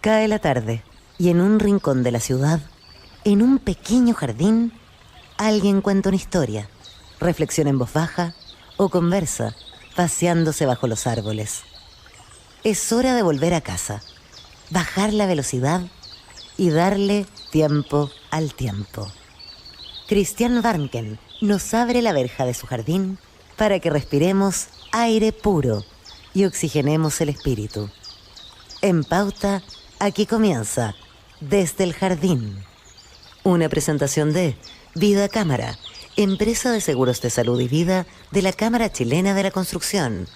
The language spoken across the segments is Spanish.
Cae la tarde y en un rincón de la ciudad, en un pequeño jardín, alguien cuenta una historia, reflexiona en voz baja o conversa, paseándose bajo los árboles. Es hora de volver a casa, bajar la velocidad y darle tiempo al tiempo. Christian Warnken nos abre la verja de su jardín para que respiremos aire puro y oxigenemos el espíritu. En Pauta, aquí comienza Desde el Jardín. Una presentación de Vida Cámara, empresa de seguros de salud y vida de la Cámara Chilena de la Construcción.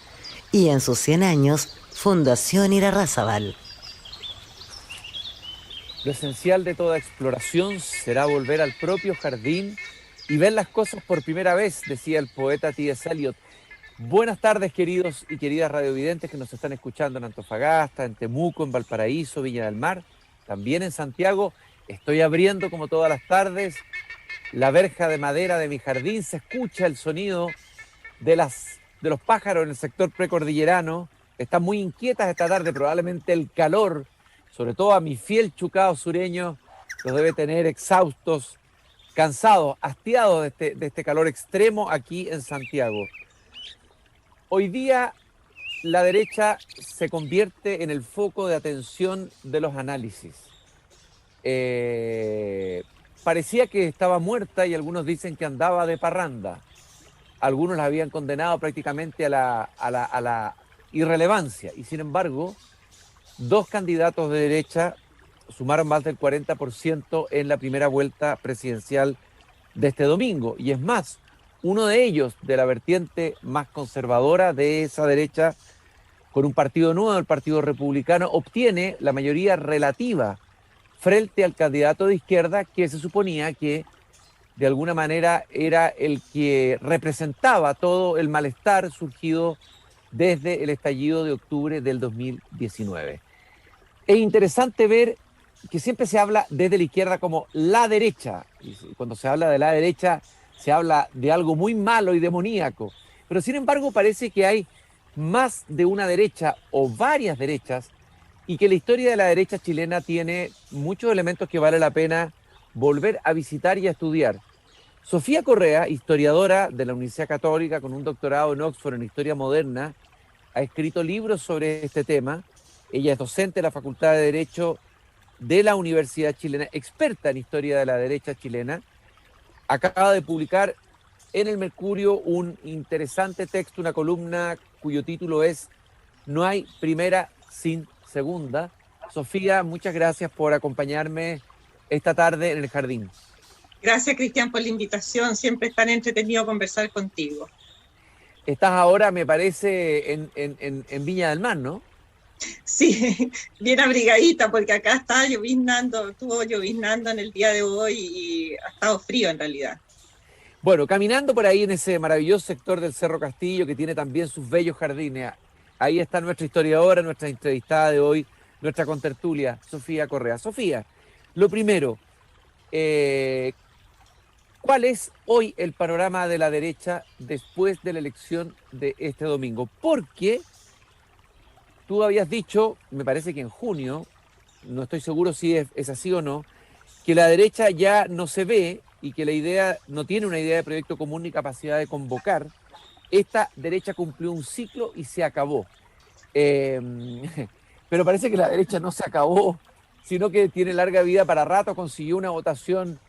Y en sus 100 años, Fundación Irarrázaval. Lo esencial de toda exploración será volver al propio jardín y ver las cosas por primera vez, decía el poeta T.S. Eliot. Buenas tardes, queridos y queridas radiovidentes que nos están escuchando en Antofagasta, en Temuco, en Valparaíso, Viña del Mar, también en Santiago. Estoy abriendo, como todas las tardes, la verja de madera de mi jardín. Se escucha el sonido de los pájaros en el sector precordillerano. Están muy inquietas esta tarde, probablemente el calor, sobre todo a mi fiel chucao sureño, los debe tener exhaustos, cansados, hastiados de este calor extremo aquí en Santiago. Hoy día la derecha se convierte en el foco de atención de los análisis. Parecía que estaba muerta y algunos dicen que andaba de parranda. Algunos la habían condenado prácticamente a la irrelevancia. Y sin embargo, dos candidatos de derecha sumaron más del 40% en la primera vuelta presidencial de este domingo. Y es más, uno de ellos, de la vertiente más conservadora de esa derecha, con un partido nuevo, el Partido Republicano, obtiene la mayoría relativa frente al candidato de izquierda que se suponía que de alguna manera era el que representaba todo el malestar surgido desde el estallido de octubre del 2019. Es interesante ver que siempre se habla desde la izquierda como la derecha, y cuando se habla de la derecha se habla de algo muy malo y demoníaco, pero sin embargo parece que hay más de una derecha o varias derechas y que la historia de la derecha chilena tiene muchos elementos que vale la pena volver a visitar y a estudiar. Sofía Correa, historiadora de la Universidad Católica con un doctorado en Oxford en Historia Moderna, ha escrito libros sobre este tema. Ella es docente de la Facultad de Derecho de la Universidad Chilena, experta en historia de la derecha chilena. Acaba de publicar en el Mercurio un interesante texto, una columna cuyo título es No hay primera sin segunda. Sofía, muchas gracias por acompañarme esta tarde en el jardín. Gracias, Cristian, por la invitación. Siempre es tan entretenido conversar contigo. Estás ahora, me parece, en Viña del Mar, ¿no? Sí, bien abrigadita, porque acá está lloviznando, estuvo lloviznando en el día de hoy y ha estado frío en realidad. Bueno, caminando por ahí en ese maravilloso sector del Cerro Castillo, que tiene también sus bellos jardines, ahí está nuestra historiadora, nuestra entrevistada de hoy, nuestra contertulia, Sofía Correa. Sofía, lo primero, ¿cuál es hoy el panorama de la derecha después de la elección de este domingo? Porque tú habías dicho, me parece que en junio, no estoy seguro si es así o no, que la derecha ya no se ve y que la idea no tiene una idea de proyecto común ni capacidad de convocar. Esta derecha cumplió un ciclo y se acabó. Pero parece que la derecha no se acabó, sino que tiene larga vida para rato. Consiguió una votación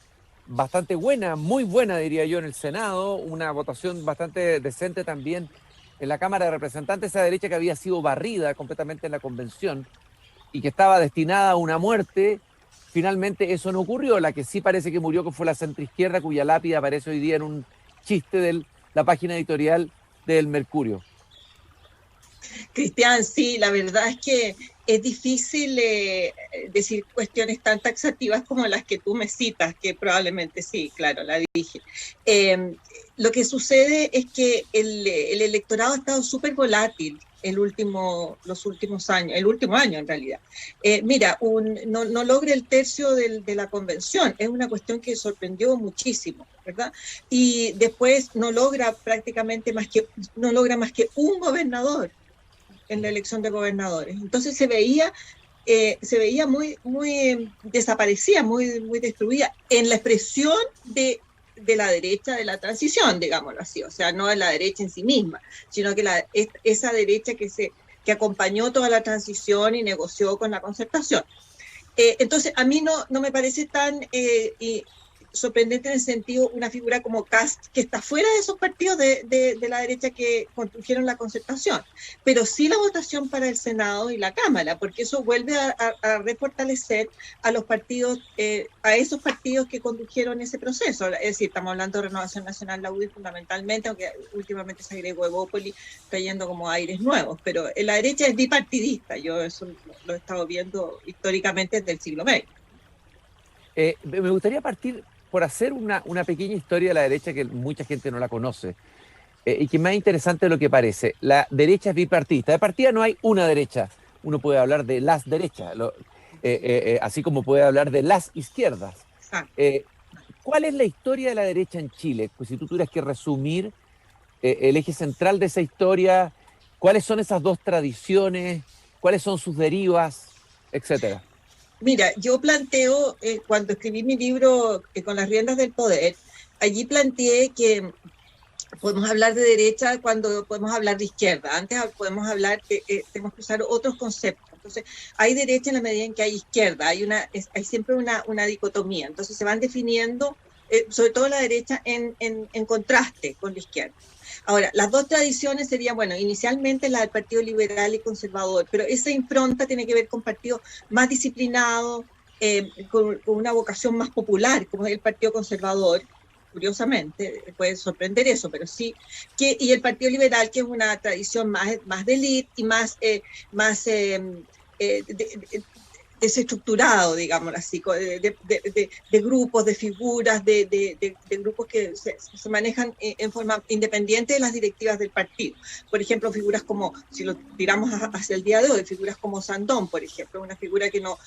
bastante buena, muy buena diría yo, en el Senado, una votación bastante decente también en la Cámara de Representantes. Esa derecha que había sido barrida completamente en la convención y que estaba destinada a una muerte, finalmente eso no ocurrió. La que sí parece que murió, que fue la centroizquierda, cuya lápida aparece hoy día en un chiste de la página editorial del Mercurio. Cristian, sí, la verdad es que es difícil decir cuestiones tan taxativas como las que tú me citas, que probablemente sí, claro, la dije. Lo que sucede es que el electorado ha estado súper volátil los últimos años, el último año en realidad. Mira, no logra el tercio de la convención, es una cuestión que sorprendió muchísimo, ¿verdad? Y después no logra más que un gobernador en la elección de gobernadores. Entonces se veía se veía muy desaparecida, muy destruida en la expresión de la derecha de la transición, digámoslo así, o sea, no de la derecha en sí misma, sino que esa derecha que acompañó toda la transición y negoció con la concertación. Entonces, a mí no me parece tan sorprendente en el sentido una figura como Kast, que está fuera de esos partidos de la derecha que condujeron la concertación, pero sí la votación para el Senado y la Cámara, porque eso vuelve a refortalecer a los partidos, a esos partidos que condujeron ese proceso. Es decir, estamos hablando de Renovación Nacional, la UDI fundamentalmente, aunque últimamente se agregó Evópoli, trayendo como aires nuevos, pero la derecha es bipartidista, yo eso lo he estado viendo históricamente desde el siglo XX. Me gustaría partir por hacer una pequeña historia de la derecha que mucha gente no la conoce y que es más interesante de lo que parece. La derecha es bipartidista. De partida no hay una derecha. Uno puede hablar de las derechas, así como puede hablar de las izquierdas. ¿Cuál es la historia de la derecha en Chile? Pues si tú tuvieras que resumir el eje central de esa historia, ¿cuáles son esas dos tradiciones? ¿Cuáles son sus derivas? Etcétera. Mira, yo planteo, cuando escribí mi libro Con las riendas del poder, allí planteé que podemos hablar de derecha cuando podemos hablar de izquierda. Antes podemos hablar, tenemos que usar otros conceptos. Entonces, hay derecha en la medida en que hay izquierda, hay siempre una dicotomía. Entonces, se van definiendo, sobre todo la derecha, en contraste con la izquierda. Ahora, las dos tradiciones serían, bueno, inicialmente la del Partido Liberal y Conservador, pero esa impronta tiene que ver con partidos más disciplinados, con una vocación más popular, como es el Partido Conservador. Curiosamente, puede sorprender eso, pero sí, y el Partido Liberal, que es una tradición más de élite y más desestructurado, digamos así, de grupos, de figuras, de grupos que se manejan en forma independiente de las directivas del partido. Por ejemplo, figuras como, si lo tiramos hacia el día de hoy, figuras como Sandón, por ejemplo, una figura que no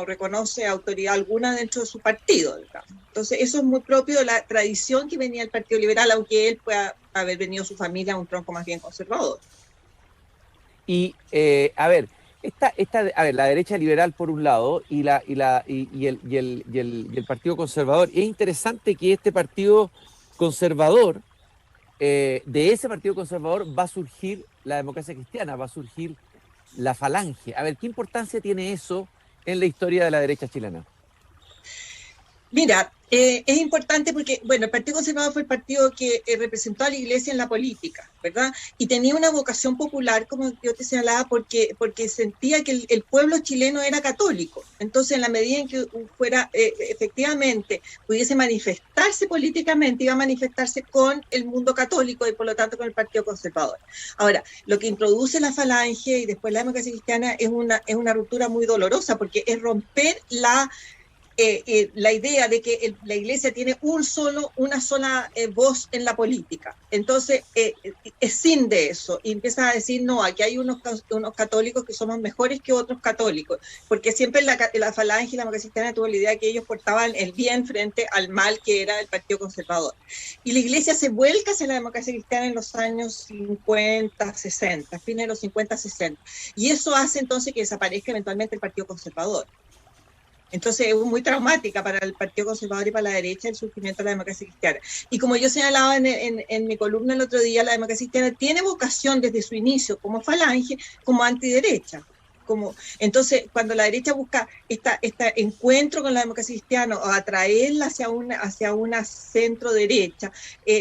reconoce autoridad alguna dentro de su partido, digamos. Entonces, eso es muy propio de la tradición que venía el Partido Liberal, aunque él pueda haber venido su familia a un tronco más bien conservador. Y, a ver, la derecha liberal por un lado y el Partido Conservador. Es interesante que este Partido Conservador, de ese Partido Conservador va a surgir la democracia cristiana, va a surgir la Falange. A ver, ¿qué importancia tiene eso en la historia de la derecha chilena? Mira, es importante porque, bueno, el Partido Conservador fue el partido que representó a la Iglesia en la política, ¿verdad? Y tenía una vocación popular, como yo te señalaba, porque sentía que el pueblo chileno era católico. Entonces, en la medida en que fuera, efectivamente, pudiese manifestarse políticamente, iba a manifestarse con el mundo católico y, por lo tanto, con el Partido Conservador. Ahora, lo que introduce la Falange y después la democracia cristiana es una ruptura muy dolorosa, porque es romper la idea de que la Iglesia tiene una sola voz en la política. Entonces, escinde eso y empieza a decir, no, aquí hay unos católicos que somos mejores que otros católicos, porque siempre la Falange y la democracia cristiana tuvo la idea de que ellos portaban el bien frente al mal que era el Partido Conservador. Y la Iglesia se vuelca hacia la democracia cristiana en los años 50, 60, fines de los 50, 60. Y eso hace entonces que desaparezca eventualmente el Partido Conservador. Entonces es muy traumática para el Partido Conservador y para la derecha el surgimiento de la democracia cristiana. Y como yo señalaba en mi columna el otro día, la democracia cristiana tiene vocación desde su inicio como Falange, como antiderecha. Entonces, cuando la derecha busca este encuentro con la democracia cristiana o atraerla hacia una centro derecha,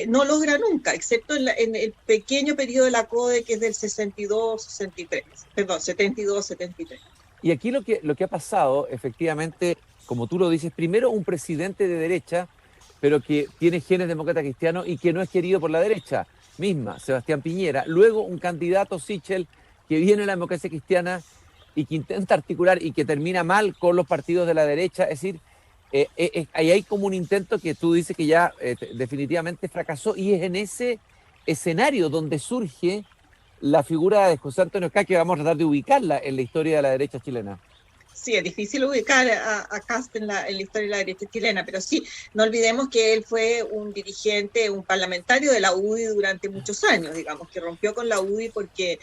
no logra nunca, excepto en el pequeño periodo de la CODE, que es del 72-73. Y aquí lo que ha pasado, efectivamente, como tú lo dices, primero un presidente de derecha, pero que tiene genes demócrata cristianos y que no es querido por la derecha misma, Sebastián Piñera. Luego un candidato, Sichel, que viene de la democracia cristiana y que intenta articular y que termina mal con los partidos de la derecha. Es decir, ahí hay como un intento que tú dices que ya definitivamente fracasó, y es en ese escenario donde surge la figura de José Antonio Kast, que vamos a tratar de ubicarla en la historia de la derecha chilena. Sí, es difícil ubicar a Kast en la historia de la derecha chilena, pero sí, no olvidemos que él fue un dirigente, un parlamentario de la UDI durante muchos años, digamos, que rompió con la UDI porque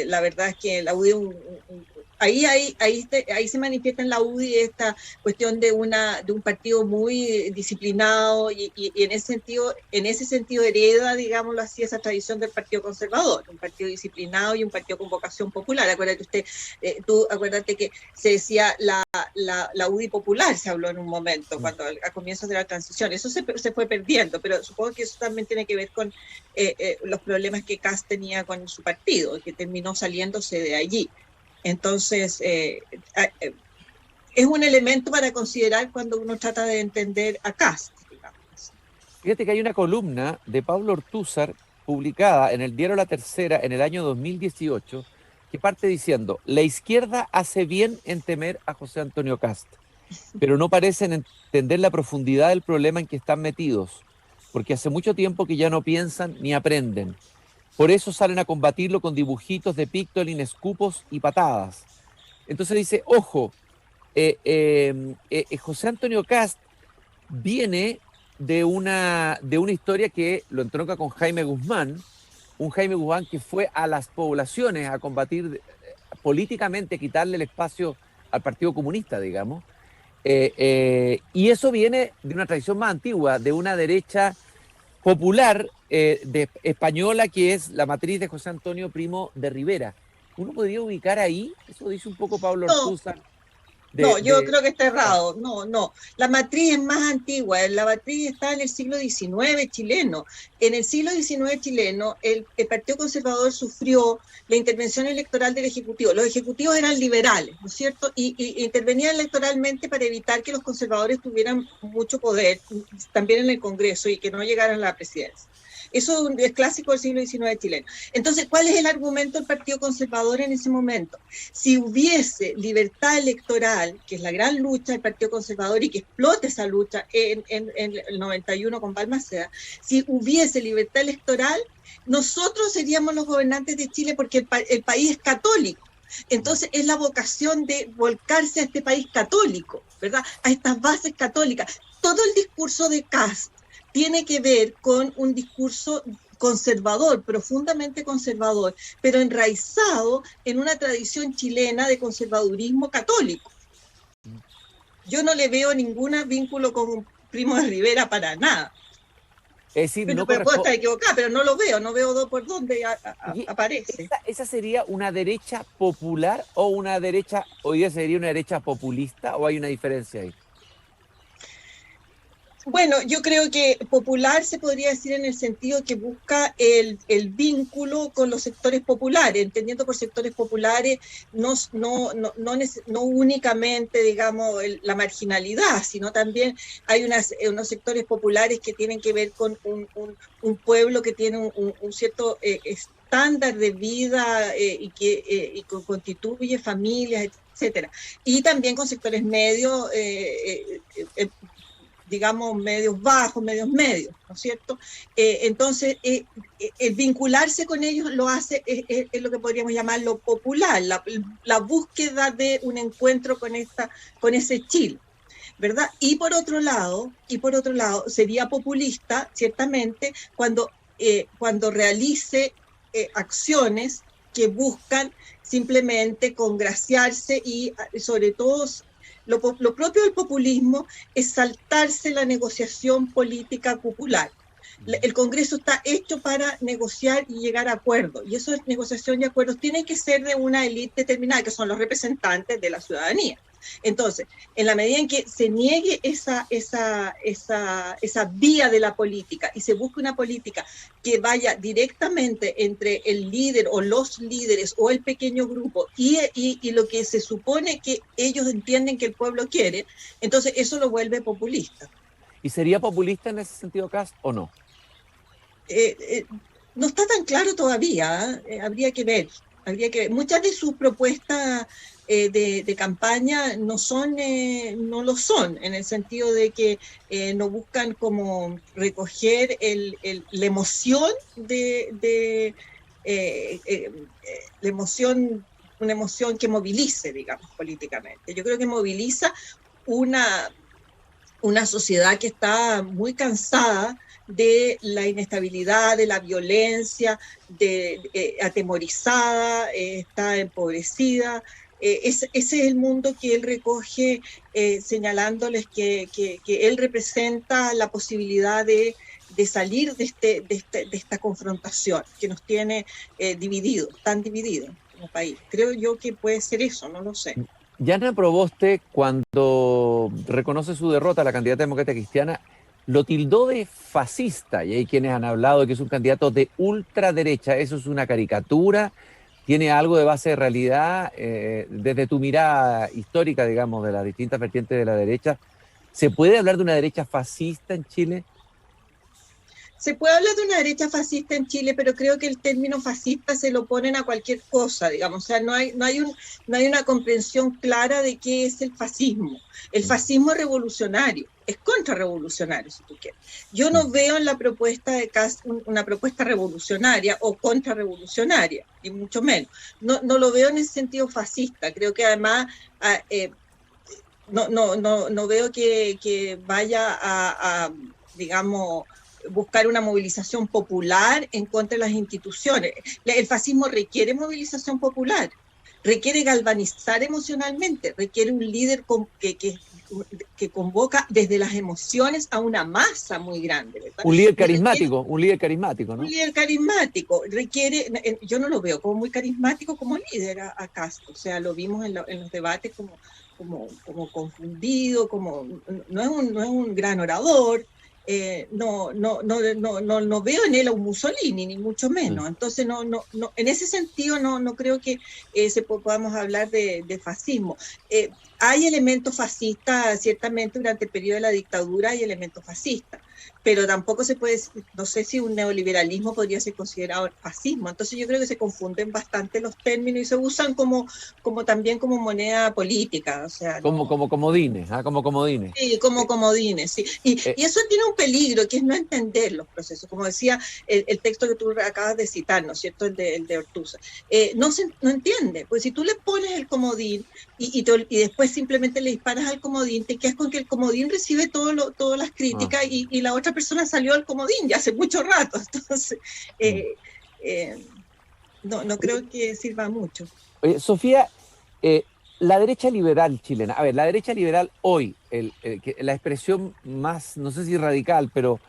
la verdad es que la UDI ahí se manifiesta en la UDI esta cuestión de un partido muy disciplinado y en ese sentido hereda, digámoslo así, esa tradición del Partido Conservador, un partido disciplinado y un partido con vocación popular. Acuérdate que se decía la UDI popular, se habló en un momento, cuando a comienzos de la transición. Eso se fue perdiendo, pero supongo que eso también tiene que ver con los problemas que Kast tenía con su partido, que terminó saliéndose de allí. Entonces, es un elemento para considerar cuando uno trata de entender a Kast, digamos. Fíjate que hay una columna de Pablo Ortúzar publicada en el diario La Tercera en el año 2018 que parte diciendo: la izquierda hace bien en temer a José Antonio Kast, pero no parecen entender la profundidad del problema en que están metidos, porque hace mucho tiempo que ya no piensan ni aprenden. Por eso salen a combatirlo con dibujitos de Pictolin, escupos y patadas. Entonces dice, ojo, José Antonio Kast viene de una historia que lo entronca con Jaime Guzmán, un Jaime Guzmán que fue a las poblaciones a combatir políticamente, quitarle el espacio al Partido Comunista, digamos. Y eso viene de una tradición más antigua, de una derecha popular española, que es la matriz de José Antonio Primo de Rivera. ¿Uno podría ubicar ahí? Eso dice un poco Pablo Ortúzar. Yo creo que está errado. No. La matriz es más antigua. La matriz está en el siglo XIX chileno. En el siglo XIX chileno, el Partido Conservador sufrió la intervención electoral del Ejecutivo. Los ejecutivos eran liberales, ¿no es cierto? Y intervenían electoralmente para evitar que los conservadores tuvieran mucho poder, también en el Congreso, y que no llegaran a la presidencia. Eso es clásico del siglo XIX chileno. Entonces, ¿cuál es el argumento del Partido Conservador en ese momento? Si hubiese libertad electoral, que es la gran lucha del Partido Conservador y que explote esa lucha en el 91 con Balmaceda, si hubiese libertad electoral, nosotros seríamos los gobernantes de Chile porque el país es católico. Entonces es la vocación de volcarse a este país católico, ¿verdad? A estas bases católicas. Todo el discurso de Kast tiene que ver con un discurso conservador, profundamente conservador, pero enraizado en una tradición chilena de conservadurismo católico. Yo no le veo ningún vínculo con Primo de Rivera para nada. Es decir, pero puedo estar equivocada, pero no lo veo, no veo por dónde aparece. ¿Esa sería una derecha popular o una derecha, hoy día sería una derecha populista, o hay una diferencia ahí? Bueno, yo creo que popular se podría decir en el sentido que busca el vínculo con los sectores populares, entendiendo por sectores populares no únicamente, digamos, la marginalidad, sino también hay unos sectores populares que tienen que ver con un pueblo que tiene un cierto estándar de vida y que constituye familias, etcétera. Y también con sectores medios, digamos, medios bajos, medios, ¿no es cierto? Entonces, el vincularse con ellos lo hace, es lo que podríamos llamar lo popular, la búsqueda de un encuentro con ese Chile, ¿verdad? Y por otro lado, sería populista, ciertamente, cuando realice acciones que buscan simplemente congraciarse y, sobre todo, lo propio del populismo es saltarse la negociación política popular. El Congreso está hecho para negociar y llegar a acuerdos, y eso es negociación y acuerdos tienen que ser de una élite determinada, que son los representantes de la ciudadanía. Entonces, en la medida en que se niegue esa vía de la política y se busque una política que vaya directamente entre el líder o los líderes o el pequeño grupo y lo que se supone que ellos entienden que el pueblo quiere, entonces eso lo vuelve populista. ¿Y sería populista en ese sentido, Kast, o no? No está tan claro todavía, habría que ver. Muchas de sus propuestas de campaña no lo son, en el sentido de que no buscan como recoger la emoción la emoción, una emoción que movilice, digamos, políticamente. Yo creo que moviliza una sociedad que está muy cansada de la inestabilidad, de la violencia, atemorizada, está empobrecida, ese es el mundo que él recoge, señalándoles que él representa la posibilidad de salir de esta confrontación que nos tiene divididos, tan divididos como país. Creo yo que puede ser eso, no lo sé. Jana Proboste, cuando reconoce su derrota a la candidata demócrata cristiana, lo tildó de fascista, y hay quienes han hablado de que es un candidato de ultraderecha. ¿Eso es una caricatura? ¿Tiene algo de base de realidad? Desde tu mirada histórica, digamos, de las distintas vertientes de la derecha, ¿se puede hablar de una derecha fascista en Chile? Se puede hablar de una derecha fascista en Chile, pero creo que el término fascista se lo ponen a cualquier cosa, digamos. O sea, no hay una comprensión clara de qué es el fascismo. El fascismo es revolucionario, es contrarrevolucionario, si tú quieres. Yo no veo en la propuesta de Kast una propuesta revolucionaria o contrarrevolucionaria, ni mucho menos. No lo veo en ese sentido fascista. Creo que además no veo que vaya a digamos, buscar una movilización popular en contra de las instituciones. El fascismo requiere movilización popular, requiere galvanizar emocionalmente, requiere un líder que convoca desde las emociones a una masa muy grande, ¿verdad? Un líder carismático, ¿no? Un líder carismático requiere, yo no lo veo como muy carismático como líder a Castro, o sea, lo vimos en los debates como confundido, no es un gran orador. No veo en él a un Mussolini, ni mucho menos. Entonces, en ese sentido, no creo que podamos hablar de fascismo. Hay elementos fascistas, ciertamente, durante el periodo de la dictadura hay elementos fascistas, pero tampoco se puede, no sé si un neoliberalismo podría ser considerado fascismo. Entonces yo creo que se confunden bastante los términos y se usan también como moneda política. O sea, como comodines, como comodines. Sí, como comodines, sí. Y eso tiene un peligro, que es no entender los procesos. Como decía el texto que tú acabas de citar, ¿no es cierto?, el de Ortúzar. No entiende, pues si tú le pones el comodín y después simplemente le disparas al comodín, te quedas con que el comodín recibe todas las críticas y la otra persona salió al comodín ya hace mucho rato. Entonces, no creo que sirva mucho. Oye, Sofía, la derecha liberal chilena, a ver, la derecha liberal hoy, la expresión más, no sé si radical, pero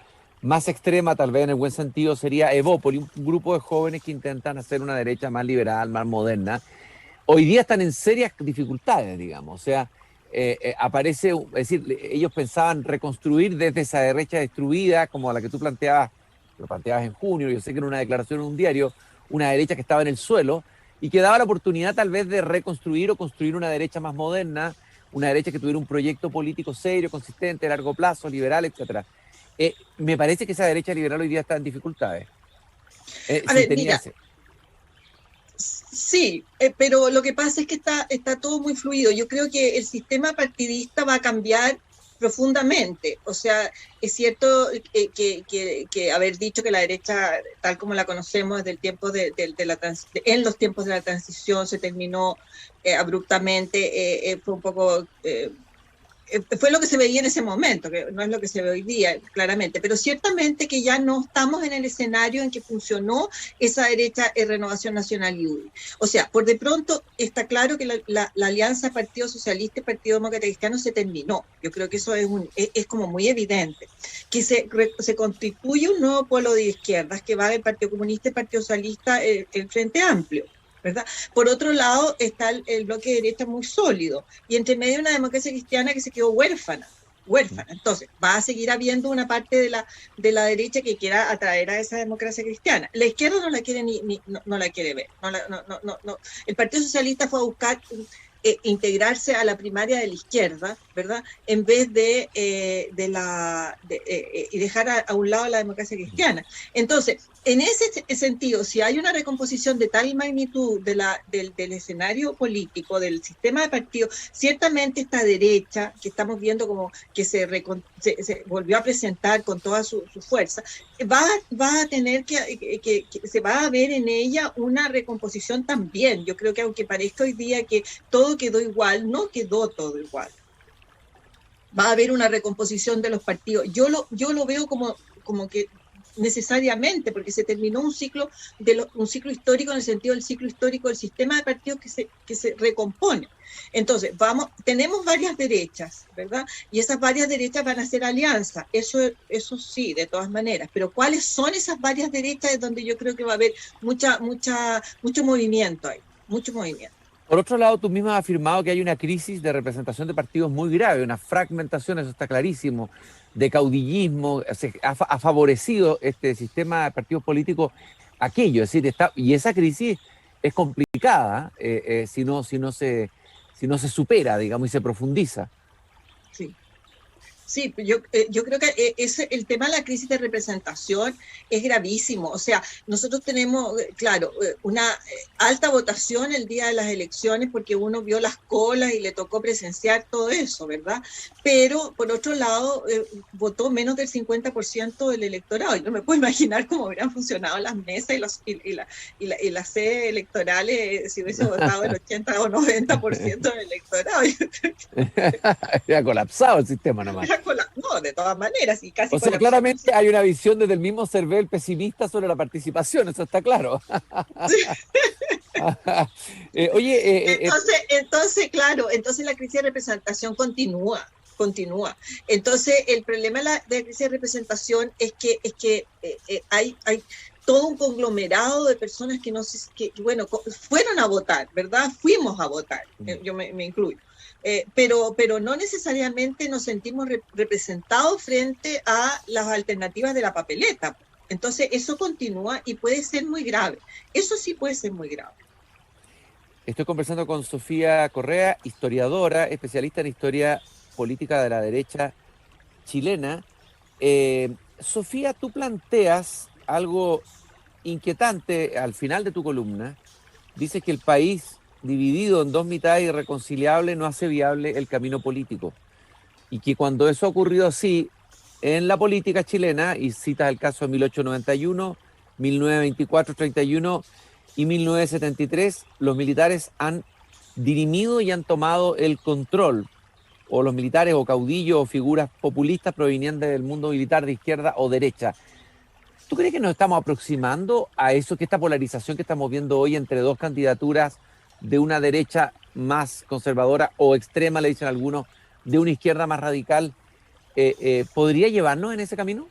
más extrema tal vez en el buen sentido sería Evópoli, un grupo de jóvenes que intentan hacer una derecha más liberal, más moderna. Hoy día están en serias dificultades, digamos, o sea, aparece, es decir, ellos pensaban reconstruir desde esa derecha destruida, como la que tú planteabas, lo planteabas en junio, yo sé que en una declaración en un diario, una derecha que estaba en el suelo, y que daba la oportunidad tal vez de reconstruir o construir una derecha más moderna, una derecha que tuviera un proyecto político serio, consistente, a largo plazo, liberal, etc. Me parece que esa derecha liberal hoy día está en dificultades. Mira, sí, pero lo que pasa es que está todo muy fluido. Yo creo que el sistema partidista va a cambiar profundamente. O sea, es cierto que haber dicho que la derecha, tal como la conocemos desde el tiempo en los tiempos de la transición, se terminó abruptamente, fue un poco... fue lo que se veía en ese momento, que no es lo que se ve hoy día, claramente, pero ciertamente que ya no estamos en el escenario en que funcionó esa derecha Renovación Nacional y UDI. O sea, por de pronto está claro que la alianza Partido Socialista y Partido Demócrata Cristiano se terminó. Yo creo que eso es como muy evidente. Que se constituye un nuevo polo de izquierdas que va del Partido Comunista y Partido Socialista, el Frente Amplio, ¿verdad? Por otro lado está el bloque de derecha muy sólido y entre medio una democracia cristiana que se quedó huérfana. Entonces va a seguir habiendo una parte de la derecha que quiera atraer a esa democracia cristiana. La izquierda no la quiere no la quiere ver. No. El Partido Socialista fue a buscar integrarse a la primaria de la izquierda, ¿verdad?, en vez de dejar a un lado la democracia cristiana. Entonces, en ese sentido, si hay una recomposición de tal magnitud del escenario político, del sistema de partidos, ciertamente esta derecha, que estamos viendo como que se volvió a presentar con toda su fuerza, va a tener que se va a ver en ella una recomposición también. Yo creo que aunque parezca hoy día que todo quedó igual, no quedó todo igual. Va a haber una recomposición de los partidos. Yo lo veo como que necesariamente, porque se terminó un ciclo histórico en el sentido del ciclo histórico del sistema de partidos que se recompone. Entonces, tenemos varias derechas, ¿verdad? Y esas varias derechas van a hacer alianza, eso sí, de todas maneras, pero ¿cuáles son esas varias derechas? Es donde yo creo que va a haber mucho movimiento ahí, mucho movimiento. Por otro lado, tú misma has afirmado que hay una crisis de representación de partidos muy grave, una fragmentación, eso está clarísimo, de caudillismo, ha favorecido este sistema de partidos políticos aquello, es decir, y esa crisis es complicada si no se supera, digamos, y se profundiza. Sí. Sí, yo creo que el tema de la crisis de representación es gravísimo. O sea, nosotros tenemos, claro, una alta votación el día de las elecciones porque uno vio las colas y le tocó presenciar todo eso, ¿verdad? Pero, por otro lado, votó menos del 50% del electorado. Y no me puedo imaginar cómo hubieran funcionado las mesas y las sedes electorales si hubiese votado el 80 o 90% del electorado. Ha colapsado el sistema nomás. No, de todas maneras. Y casi o sea, claramente hay una visión desde el mismo CERVEL pesimista sobre la participación, eso está claro. Entonces, claro, entonces la crisis de representación continúa. Entonces, el problema de la crisis de representación es que hay todo un conglomerado de personas que fueron a votar, ¿verdad? Fuimos a votar, yo me incluyo. Pero no necesariamente nos sentimos representados frente a las alternativas de la papeleta. Entonces, eso continúa y puede ser muy grave. Eso sí puede ser muy grave. Estoy conversando con Sofía Correa, historiadora, especialista en historia política de la derecha chilena. Sofía, tú planteas algo inquietante al final de tu columna. Dices que el país dividido en dos mitades irreconciliables no hace viable el camino político. Y que cuando eso ha ocurrido así en la política chilena, y citas el caso de 1891, 1924-31 y 1973, los militares han dirimido y han tomado el control, o los militares o caudillos o figuras populistas provenientes del mundo militar de izquierda o derecha. ¿Tú crees que nos estamos aproximando a eso, que esta polarización que estamos viendo hoy entre dos candidaturas de una derecha más conservadora o extrema, le dicen algunos, de una izquierda más radical, podría llevarnos en ese camino?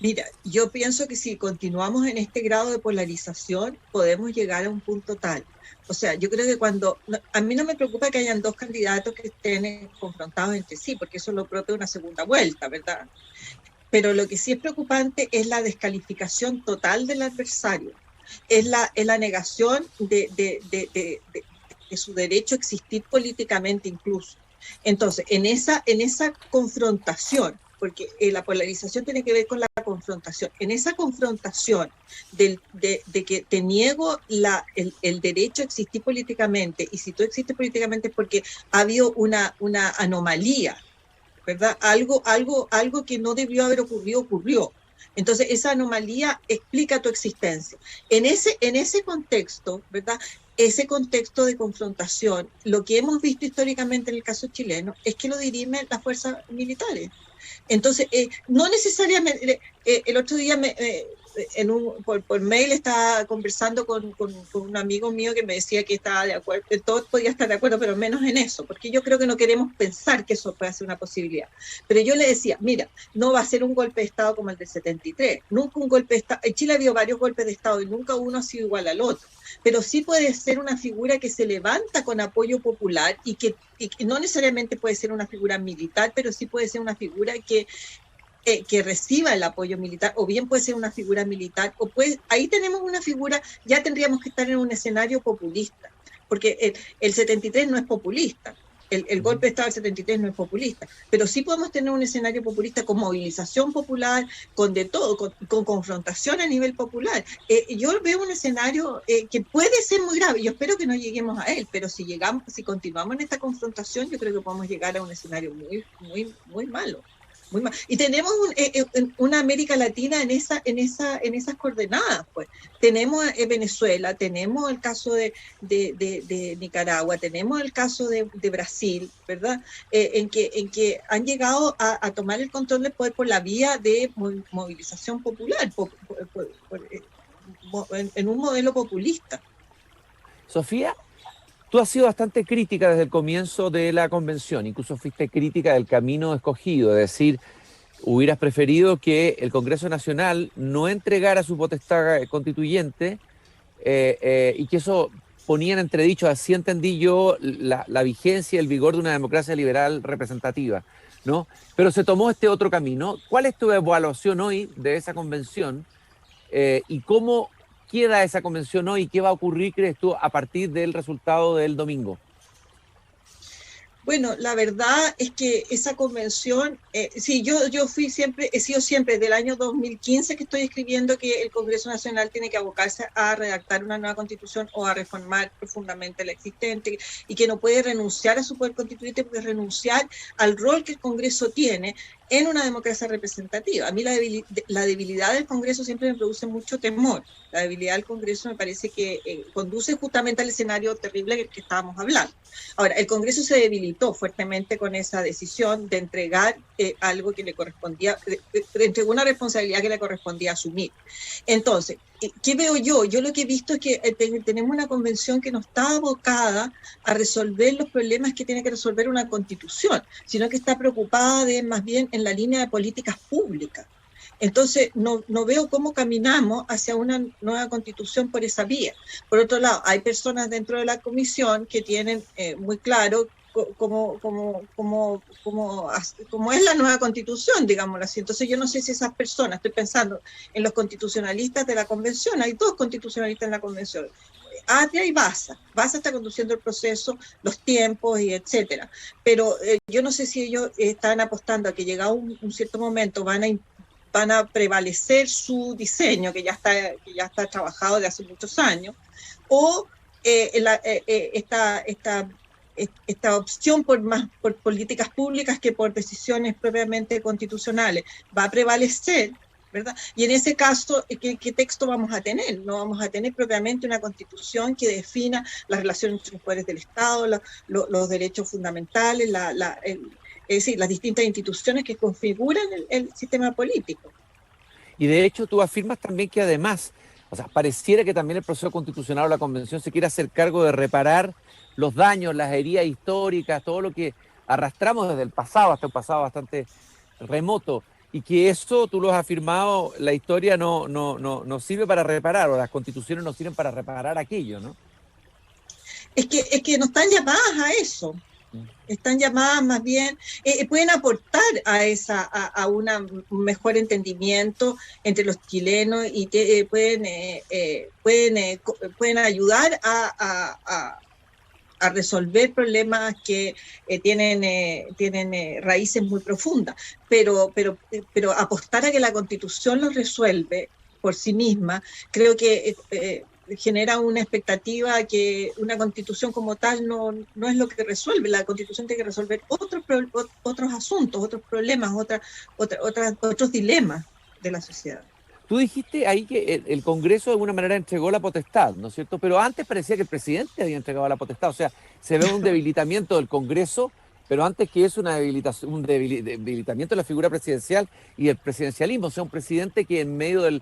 Mira, yo pienso que si continuamos en este grado de polarización, podemos llegar a un punto tal. O sea, yo creo que a mí no me preocupa que hayan dos candidatos que estén confrontados entre sí, porque eso es lo propio de una segunda vuelta, ¿verdad? Pero lo que sí es preocupante es la descalificación total del adversario. Es la negación de su derecho a existir políticamente incluso. Entonces, en esa confrontación, porque la polarización tiene que ver con la confrontación, en esa confrontación de que te niego el derecho a existir políticamente, y si tú existes políticamente es porque ha habido una anomalía, ¿verdad? Algo que no debió haber ocurrió. Entonces, esa anomalía explica tu existencia. En ese contexto, ¿verdad? Ese contexto de confrontación, lo que hemos visto históricamente en el caso chileno es que lo dirimen las fuerzas militares. Entonces, no necesariamente, el otro día por mail estaba conversando con un amigo mío que me decía que estaba de acuerdo, que todos podía estar de acuerdo, pero menos en eso, porque yo creo que no queremos pensar que eso pueda ser una posibilidad. Pero yo le decía, mira, no va a ser un golpe de Estado como el del 73, nunca un golpe de Estado, en Chile ha habido varios golpes de Estado y nunca uno ha sido igual al otro, pero sí puede ser una figura que se levanta con apoyo popular y que no necesariamente puede ser una figura militar, pero sí puede ser una figura que reciba el apoyo militar, o bien puede ser una figura militar, ahí tenemos una figura, ya tendríamos que estar en un escenario populista, porque el 73 no es populista, el golpe de Estado del 73 no es populista, pero sí podemos tener un escenario populista con movilización popular, con de todo, con confrontación a nivel popular. Yo veo un escenario que puede ser muy grave, yo espero que no lleguemos a él, pero si continuamos en esta confrontación, yo creo que podemos llegar a un escenario muy, muy, muy malo. muy mal. Y tenemos una América Latina en esas coordenadas, pues. Tenemos Venezuela, tenemos el caso de Nicaragua, tenemos el caso de Brasil, ¿verdad? En que han llegado a tomar el control del poder por la vía de movilización popular, en un modelo populista. Sofía, tú has sido bastante crítica desde el comienzo de la convención, incluso fuiste crítica del camino escogido, es decir, hubieras preferido que el Congreso Nacional no entregara su potestad constituyente y que eso ponía en entredicho, así entendí yo, la vigencia y el vigor de una democracia liberal representativa, ¿no? Pero se tomó este otro camino. ¿Cuál es tu evaluación hoy de esa convención y cómo queda esa convención hoy? ¿Qué va a ocurrir, crees tú, a partir del resultado del domingo? Bueno, la verdad es que esa convención, sí, yo he sido siempre desde el año 2015 que estoy escribiendo que el Congreso Nacional tiene que abocarse a redactar una nueva constitución o a reformar profundamente la existente y que no puede renunciar a su poder constituyente porque renunciar al rol que el Congreso tiene en una democracia representativa. A mí la debilidad del Congreso siempre me produce mucho temor. La debilidad del Congreso me parece que conduce justamente al escenario terrible del que estábamos hablando. Ahora, el Congreso se debilitó fuertemente con esa decisión de entregar algo que le correspondía, entregó una responsabilidad que le correspondía asumir. Entonces, ¿qué veo yo? Yo lo que he visto es que tenemos una convención que no está abocada a resolver los problemas que tiene que resolver una constitución, sino que está preocupada más bien en la línea de políticas públicas. Entonces, no veo cómo caminamos hacia una nueva constitución por esa vía. Por otro lado, hay personas dentro de la comisión que tienen muy claro cómo es la nueva constitución, digámoslo así. Entonces, yo no sé si esas personas, estoy pensando en los constitucionalistas de la convención, hay dos constitucionalistas en la convención, Atria y Baza. Baza está conduciendo el proceso, los tiempos y etcétera. Pero yo no sé si ellos están apostando a que llegado un cierto momento van a prevalecer su diseño, que ya está trabajado de hace muchos años, o esta opción por políticas públicas que por decisiones propiamente constitucionales va a prevalecer, ¿verdad? Y en ese caso, ¿qué texto vamos a tener? No vamos a tener propiamente una constitución que defina las relaciones entre los poderes del Estado, los derechos fundamentales, es decir, las distintas instituciones que configuran el sistema político. Y de hecho tú afirmas también que además, o sea, pareciera que también el proceso constitucional o la convención se quiere hacer cargo de reparar los daños, las heridas históricas, todo lo que arrastramos desde el pasado, hasta un pasado bastante remoto, y que eso, tú lo has afirmado, la historia no sirve para reparar, o las constituciones no sirven para reparar aquello, ¿no? Es que no están llamadas a eso. Están llamadas más bien, pueden aportar a un mejor entendimiento entre los chilenos y pueden ayudar a resolver problemas que tienen raíces muy profundas, pero apostar a que la Constitución los resuelve por sí misma, creo que genera una expectativa que una constitución como tal no es lo que resuelve. La constitución tiene que resolver otros asuntos, otros problemas, otros dilemas de la sociedad. Tú dijiste ahí que el Congreso de alguna manera entregó la potestad, ¿no es cierto? Pero antes parecía que el presidente había entregado la potestad, o sea, se ve un debilitamiento del Congreso, pero antes que eso un debilitamiento de la figura presidencial y del presidencialismo, o sea, un presidente que en medio del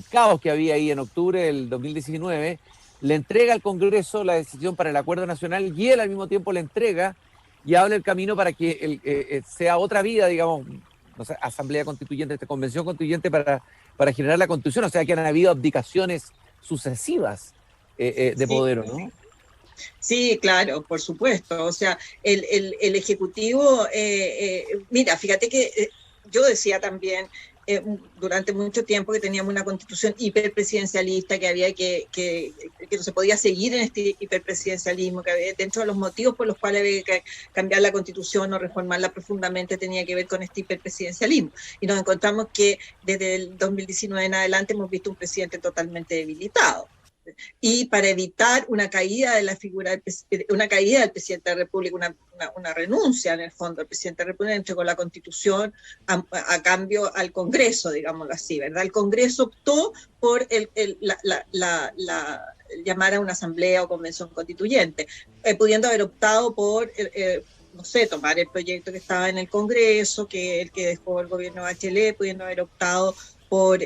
caos que había ahí en octubre del 2019, le entrega al Congreso la decisión para el acuerdo nacional y él al mismo tiempo le entrega y abre el camino para que sea otra vida, digamos, no sé, asamblea constituyente, convención constituyente para generar la constitución, o sea que han habido abdicaciones sucesivas de poder, ¿no? Sí, claro, por supuesto. O sea, el Ejecutivo, mira, fíjate que yo decía también durante mucho tiempo que teníamos una constitución hiperpresidencialista, que había que no se podía seguir en este hiperpresidencialismo, que había, dentro de los motivos por los cuales había que cambiar la constitución o reformarla profundamente tenía que ver con este hiperpresidencialismo. Y nos encontramos que desde el 2019 en adelante hemos visto un presidente totalmente debilitado. y para evitar una caída de la figura una caída del presidente de la República, una renuncia en el fondo del presidente de la República, entregó la Constitución a cambio al Congreso, digámoslo así, ¿verdad? El Congreso optó por llamar a una asamblea o convención constituyente, pudiendo haber optado por no sé, tomar el proyecto que estaba en el Congreso, que el que dejó el gobierno de Bachelet, pudiendo haber optado por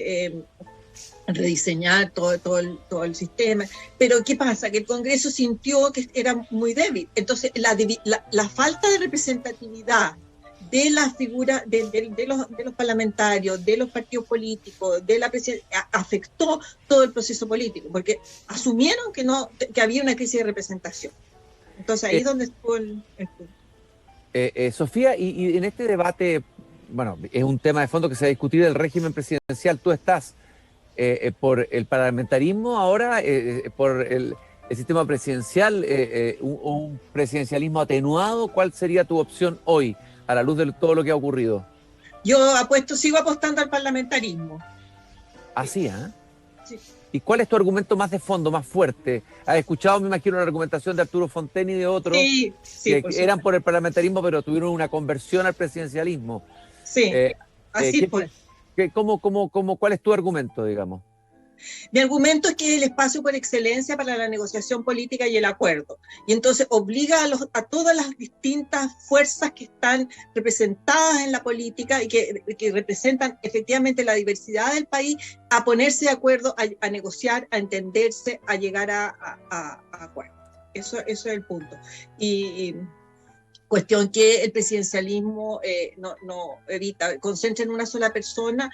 rediseñar todo el sistema. Pero ¿qué pasa? Que el Congreso sintió que era muy débil. Entonces, la falta de representatividad de la figura de los parlamentarios, de los partidos políticos, de la presidencia, afectó todo el proceso político, porque asumieron que había una crisis de representación. Entonces, ahí es donde estuvo el punto. Sofía, y en este debate, bueno, es un tema de fondo que se va a discutir el régimen presidencial. ¿Tú estás por el parlamentarismo ahora, por el sistema presidencial, un presidencialismo atenuado? ¿Cuál sería tu opción hoy, a la luz de todo lo que ha ocurrido? Yo sigo apostando al parlamentarismo. Así, ¿eh? Sí. ¿Y cuál es tu argumento más de fondo, más fuerte? ¿Has escuchado, me imagino, la argumentación de Arturo Fonten y de otros que eran por el parlamentarismo, pero tuvieron una conversión al presidencialismo? Sí, así pues. ¿Cuál es tu argumento, digamos? Mi argumento es que es el espacio por excelencia para la negociación política y el acuerdo. Y entonces obliga a todas las distintas fuerzas que están representadas en la política y que representan efectivamente la diversidad del país a ponerse de acuerdo, a negociar, a entenderse, a llegar a acuerdos. Eso es el punto. Y cuestión que el presidencialismo no evita, concentra en una sola persona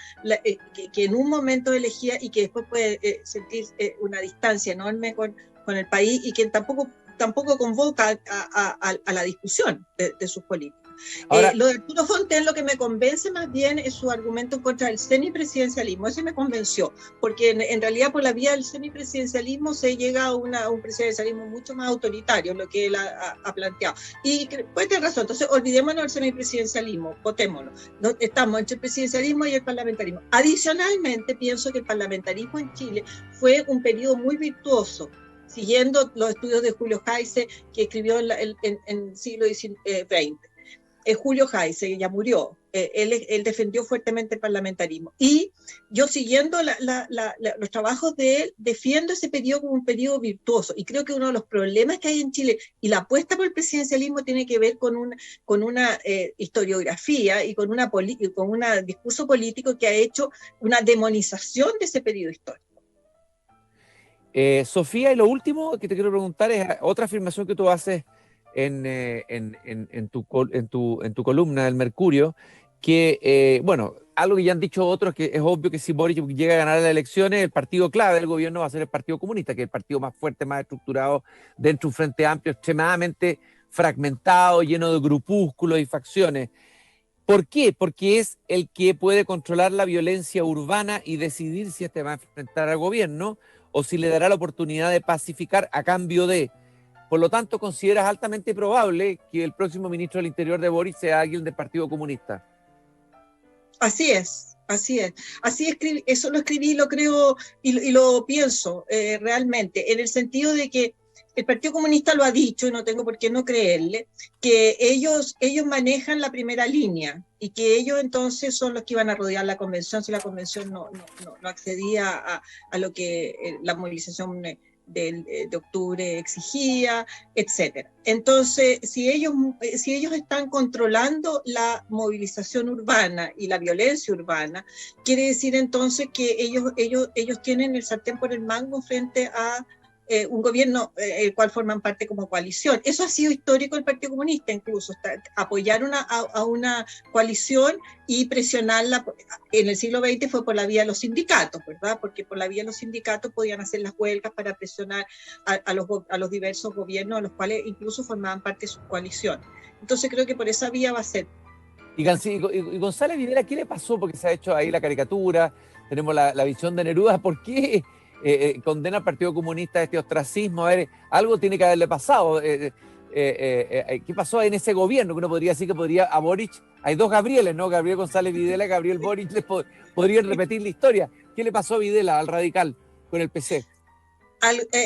que en un momento elegía y que después puede sentir una distancia enorme con el país y que tampoco convoca a la discusión de sus políticas. Ahora, lo de Arturo Fonten, lo que me convence más bien es su argumento en contra del semipresidencialismo. Ese me convenció, porque en realidad por la vía del semipresidencialismo se llega a un presidencialismo mucho más autoritario, lo que él ha planteado. Y puede tener razón, entonces olvidémonos del semipresidencialismo, votémoslo. Estamos entre el presidencialismo y el parlamentarismo. Adicionalmente, pienso que el parlamentarismo en Chile fue un periodo muy virtuoso, siguiendo los estudios de Julio Jaise, que escribió en el siglo XX. Julio Jaise ya murió, él defendió fuertemente el parlamentarismo. Y yo, siguiendo los trabajos de él, defiendo ese periodo como un periodo virtuoso. Y creo que uno de los problemas que hay en Chile, y la apuesta por el presidencialismo tiene que ver con una historiografía y con un discurso político que ha hecho una demonización de ese periodo histórico. Sofía, y lo último que te quiero preguntar es otra afirmación que tú haces en tu columna del Mercurio, que, bueno, algo que ya han dicho otros, que es obvio que si Boric llega a ganar las elecciones, el partido clave del gobierno va a ser el Partido Comunista, que es el partido más fuerte, más estructurado, dentro de un frente amplio, extremadamente fragmentado, lleno de grupúsculos y facciones. ¿Por qué? Porque es el que puede controlar la violencia urbana y decidir si este va a enfrentar al gobierno o si le dará la oportunidad de pacificar a cambio de. Por lo tanto, ¿consideras altamente probable que el próximo ministro del Interior de Boric sea alguien del Partido Comunista? Así es. Eso lo escribí, lo creo y lo pienso realmente, en el sentido de que el Partido Comunista lo ha dicho, y no tengo por qué no creerle, que ellos manejan la primera línea y que ellos entonces son los que iban a rodear la convención si la convención no accedía a lo que la movilización de octubre exigía, etcétera. Entonces, si ellos están controlando la movilización urbana y la violencia urbana, quiere decir entonces que ellos tienen el sartén por el mango frente a un gobierno el cual forman parte como coalición. Eso ha sido histórico del Partido Comunista, incluso apoyar a una coalición y presionarla. En el siglo XX fue por la vía de los sindicatos, ¿verdad? Porque por la vía de los sindicatos podían hacer las huelgas para presionar a los diversos gobiernos, a los cuales incluso formaban parte de su coalición. Entonces creo que por esa vía va a ser. Y González Videla, ¿qué le pasó? Porque se ha hecho ahí la caricatura, tenemos la visión de Neruda. ¿Por qué condena al Partido Comunista este ostracismo? A ver, algo tiene que haberle pasado. ¿Qué pasó en ese gobierno? Que uno podría decir que a Boric, hay dos Gabrieles, ¿no? Gabriel González Videla, Gabriel Boric, podrían repetir la historia. ¿Qué le pasó a Videla, al radical, con el PC?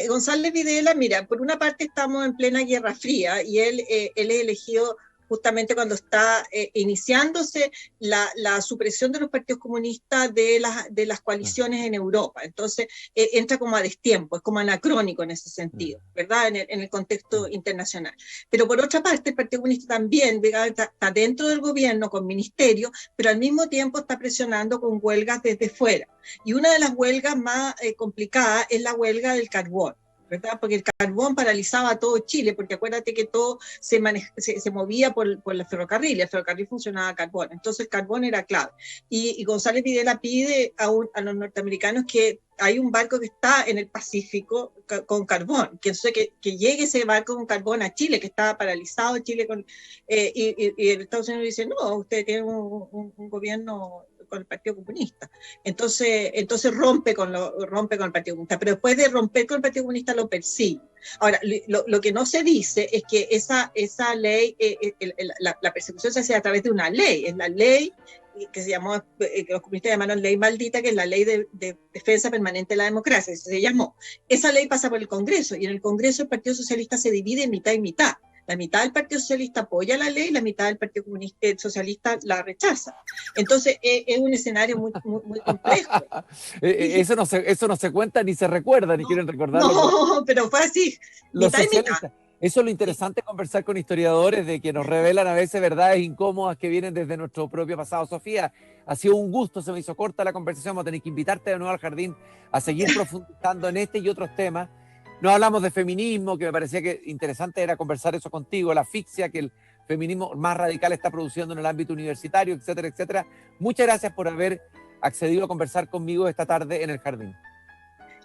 González Videla, mira, por una parte estamos en plena Guerra Fría y él es elegido justamente cuando está iniciándose la supresión de los partidos comunistas de las coaliciones en Europa. Entonces, entra como a destiempo, es como anacrónico en ese sentido, ¿verdad? En el contexto internacional. Pero por otra parte, el Partido Comunista también está dentro del gobierno con ministerio, pero al mismo tiempo está presionando con huelgas desde fuera. Y una de las huelgas más complicadas es la huelga del carbón, ¿verdad? Porque el carbón paralizaba todo Chile, porque acuérdate que todo se movía por el ferrocarril funcionaba a carbón, entonces el carbón era clave. Y González Videla pide a los norteamericanos que hay un barco que está en el Pacífico con carbón, que llegue ese barco con carbón a Chile, que estaba paralizado Chile, y el Estados Unidos dice, no, usted tiene un gobierno con el Partido Comunista. Entonces rompe con el Partido Comunista, pero después de romper con el Partido Comunista lo persigue. Ahora, lo que no se dice es que esa ley, la persecución se hace a través de una ley, es la ley que se llamó, que los comunistas llamaron ley maldita, que es la ley de defensa permanente de la democracia, se llamó. Esa ley pasa por el Congreso, y en el Congreso el Partido Socialista se divide en mitad y mitad. La mitad del Partido Socialista apoya la ley, la mitad del Partido Socialista la rechaza. Entonces es un escenario muy complejo. Eso no se cuenta ni se recuerda, ni quieren recordarlo. No, pero fue así, mitad y mitad. Eso es lo interesante, conversar con historiadores, de que nos revelan a veces verdades incómodas que vienen desde nuestro propio pasado. Sofía, ha sido un gusto, se me hizo corta la conversación, vamos a tener que invitarte de nuevo al jardín a seguir profundizando en este y otros temas. No hablamos de feminismo, que me parecía que interesante era conversar eso contigo, la asfixia que el feminismo más radical está produciendo en el ámbito universitario, etcétera, etcétera. Muchas gracias por haber accedido a conversar conmigo esta tarde en el jardín.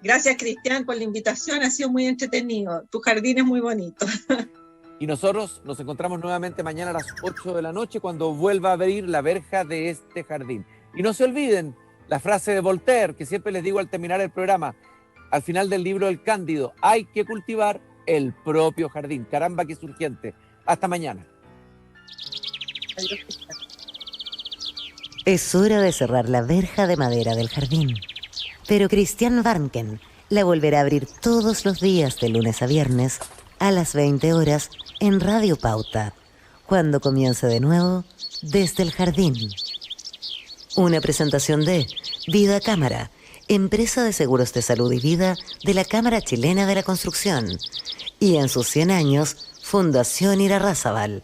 Gracias, Cristian, por la invitación, ha sido muy entretenido. Tu jardín es muy bonito. Y nosotros nos encontramos nuevamente mañana a las 8 de la noche cuando vuelva a abrir la verja de este jardín. Y no se olviden la frase de Voltaire, que siempre les digo al terminar el programa, al final del libro El Cándido: hay que cultivar el propio jardín. Caramba, que es urgente. Hasta mañana. Es hora de cerrar la verja de madera del jardín. Pero Christian Warnken la volverá a abrir todos los días de lunes a viernes a las 20 horas en Radio Pauta, cuando comience de nuevo Desde el Jardín. Una presentación de Vida Cámara, empresa de seguros de salud y vida de la Cámara Chilena de la Construcción, y en sus 100 años, Fundación Irarrázaval.